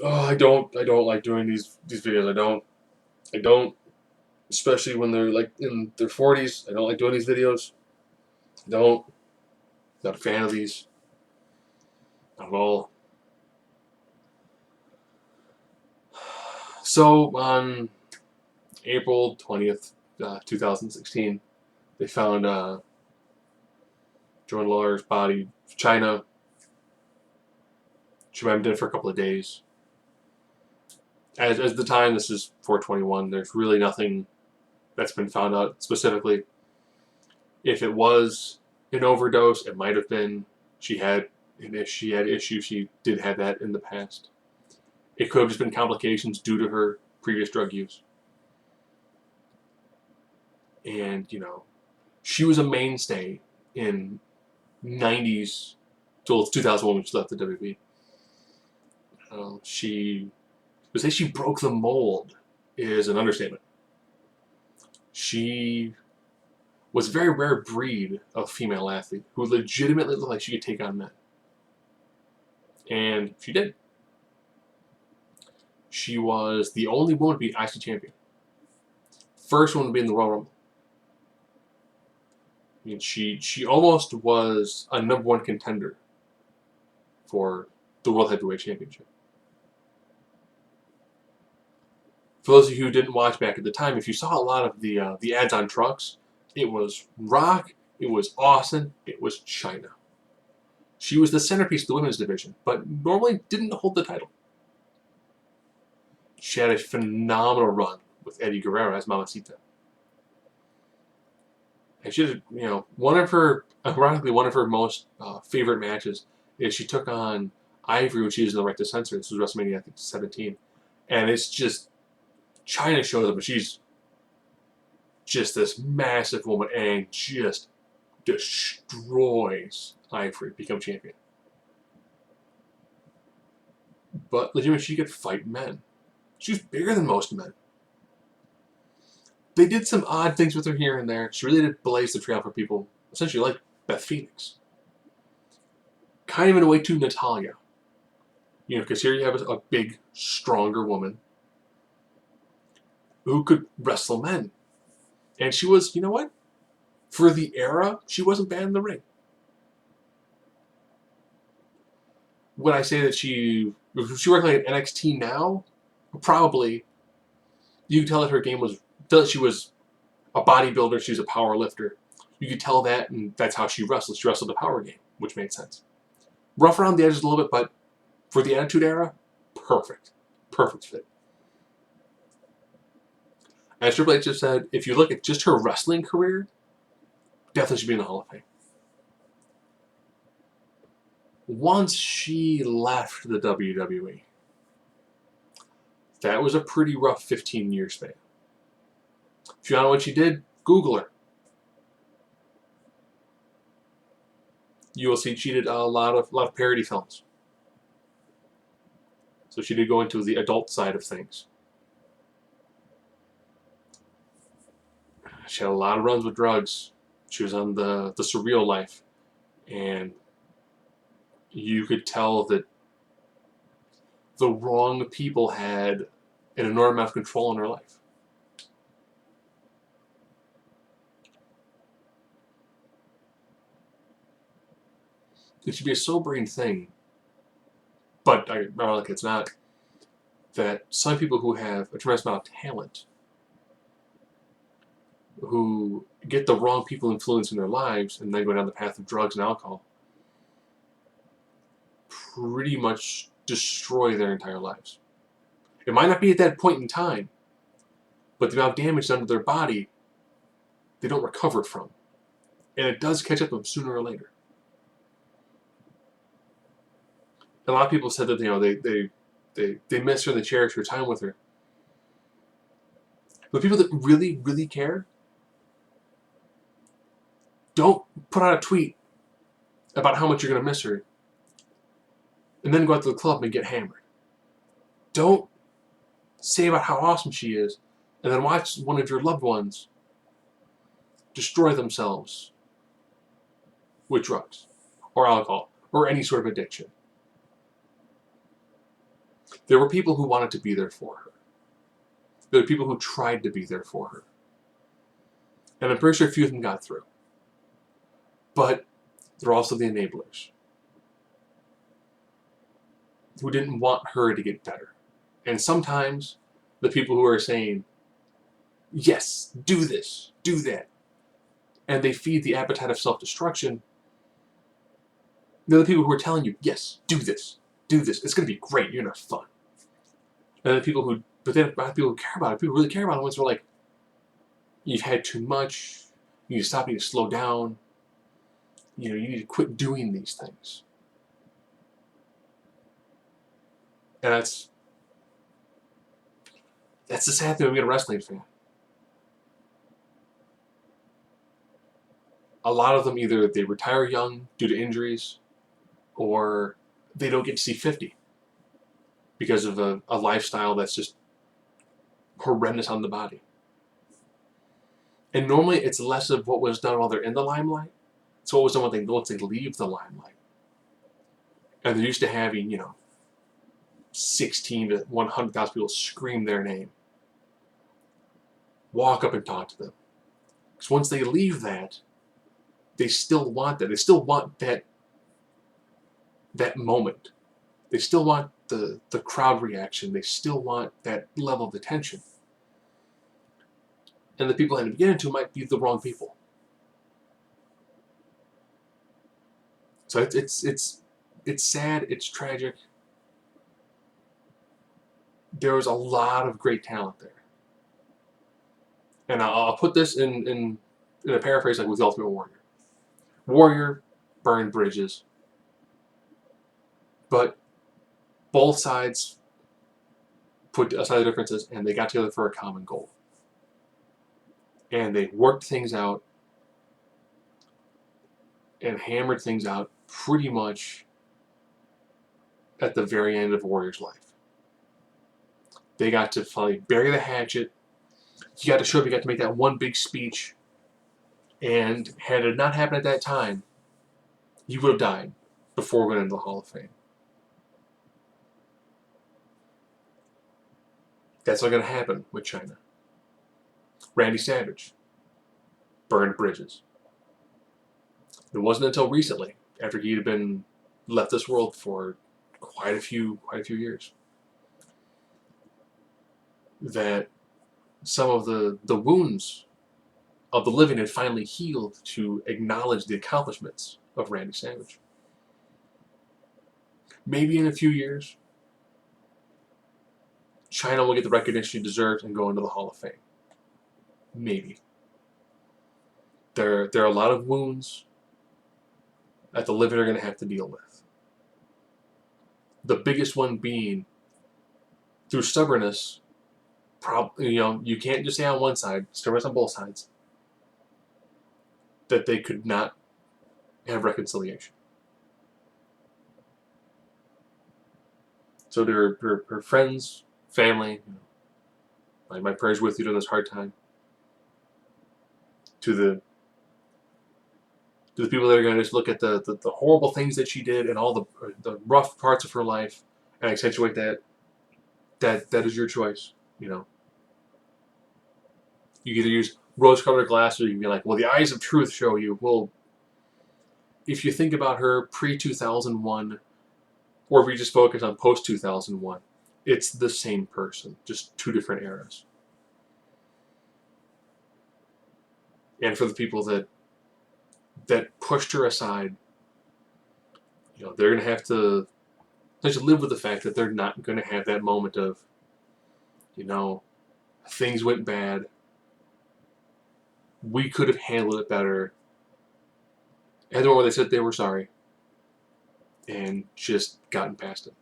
Oh, I don't like doing these videos. I don't, especially when they're like in their 40s. I don't like doing these videos. I don't. Not a fan of these at all. So on April 20th, 2016, they found Joan Laurer's body. Chyna. She might have been dead for a couple of days. As the time, this is 421. There's really nothing that's been found out specifically. If it was an overdose, it might have been she had and if she had issues. She did have that in the past. It could have just been complications due to her previous drug use. And she was a mainstay in 90s till 2001 when she left the WWE. To say she broke the mold is an understatement. She was a very rare breed of female athlete who legitimately looked like she could take on men. And she did. She was the only woman to be IC champion. First one to be in the Royal Rumble. I mean, she almost was a #1 contender for the World Heavyweight Championship. For those of you who didn't watch back at the time, if you saw a lot of the ads on trucks, it was Rock, it was Austin, it was Chyna. She was the centerpiece of the women's division, but normally didn't hold the title. She had a phenomenal run with Eddie Guerrero as Mamacita. And she did, ironically, one of her most favorite matches is she took on Ivory when she was in the right to censor. This was WrestleMania, I think, 17. And it's just, Chyna shows up and she's just this massive woman and just destroys Ivory, become champion. But legitimately, she could fight men. She was bigger than most men. They did some odd things with her here and there. She really did blaze the trail for people, essentially like Beth Phoenix. Kind of in a way to Natalya. Because here you have a big, stronger woman who could wrestle men. And she was, for the era, she wasn't bad in the ring. Would I say that if she worked like an NXT now? Probably. You could tell that her game was, that she was a bodybuilder, she was a power lifter. You could tell that, and that's how she wrestled. She wrestled the power game, which made sense. Rough around the edges a little bit, but for the Attitude Era, perfect. Perfect fit. As Triple H just said, if you look at just her wrestling career, definitely should be in the Hall of Fame. Once she left the WWE, that was a pretty rough 15-year span. If you don't know what she did, Google her. You will see she did a lot of parody films. So she did go into the adult side of things. She had a lot of runs with drugs. She was on the Surreal Life. And you could tell that the wrong people had an enormous amount of control in her life. It should be a sobering thing, but ironically it's not, that some people who have a tremendous amount of talent, who get the wrong people influencing their lives and then go down the path of drugs and alcohol, pretty much destroy their entire lives. It might not be at that point in time, but the amount of damage done to their body, they don't recover from. And it does catch up to them sooner or later. A lot of people said that they miss her and they cherish her time with her. But people that really, really care, don't put out a tweet about how much you're going to miss her and then go out to the club and get hammered. Don't say about how awesome she is and then watch one of your loved ones destroy themselves with drugs or alcohol or any sort of addiction. There were people who wanted to be there for her. There were people who tried to be there for her. And I'm pretty sure a few of them got through. But there are also the enablers who didn't want her to get better. And sometimes the people who are saying, yes, do this, do that, and they feed the appetite of self-destruction, they're the people who are telling you, yes, do this, it's going to be great, you're going to have fun. And the people who, but then people who care about it, people who really care about it, ones who are like, you've had too much, you need to stop, you need to slow down, you need to quit doing these things. And that's the sad thing when we get a wrestling fan. A lot of them either they retire young due to injuries, or they don't get to see 50 because of a lifestyle that's just horrendous on the body. And normally it's less of what was done while they're in the limelight. It's what was done once they leave the limelight. And they're used to having, 16 to 100,000 people scream their name. Walk up and talk to them. Because once they leave that, they still want that. They still want that moment. They still want the crowd reaction. They still want that level of attention. And the people I end up getting to might be the wrong people. So it's sad, it's tragic. There was a lot of great talent there. And I'll put this in a paraphrase like with the Ultimate Warrior. Warrior burned bridges, but both sides put aside the differences and they got together for a common goal. And they worked things out and hammered things out pretty much at the very end of Warrior's life. They got to finally bury the hatchet. He got to show up, he got to make that one big speech. And had it not happened at that time, he would have died before going into the Hall of Fame. That's not going to happen with Chyna. Randy Savage burned bridges. It wasn't until recently, after he had been left this world for quite a few years, that some of the wounds of the living had finally healed to acknowledge the accomplishments of Randy Savage. Maybe in a few years, Chyna will get the recognition she deserves and go into the Hall of Fame. Maybe. There are a lot of wounds that the living are going to have to deal with. The biggest one being, through stubbornness, you can't just say on one side, stubbornness on both sides, that they could not have reconciliation. So to her friends, family, my prayers with you during this hard time. To the people that are going to just look at the horrible things that she did and all the rough parts of her life and accentuate that is your choice. You can either use rose-colored glasses, or you can be like, well, the eyes of truth show you. Well, if you think about her pre-2001, or if we just focus on post-2001, it's the same person, just two different eras. And for the people that pushed her aside, they're going to have to live with the fact that they're not going to have that moment of, things went bad. We could have handled it better. And or they said they were sorry and just gotten past it.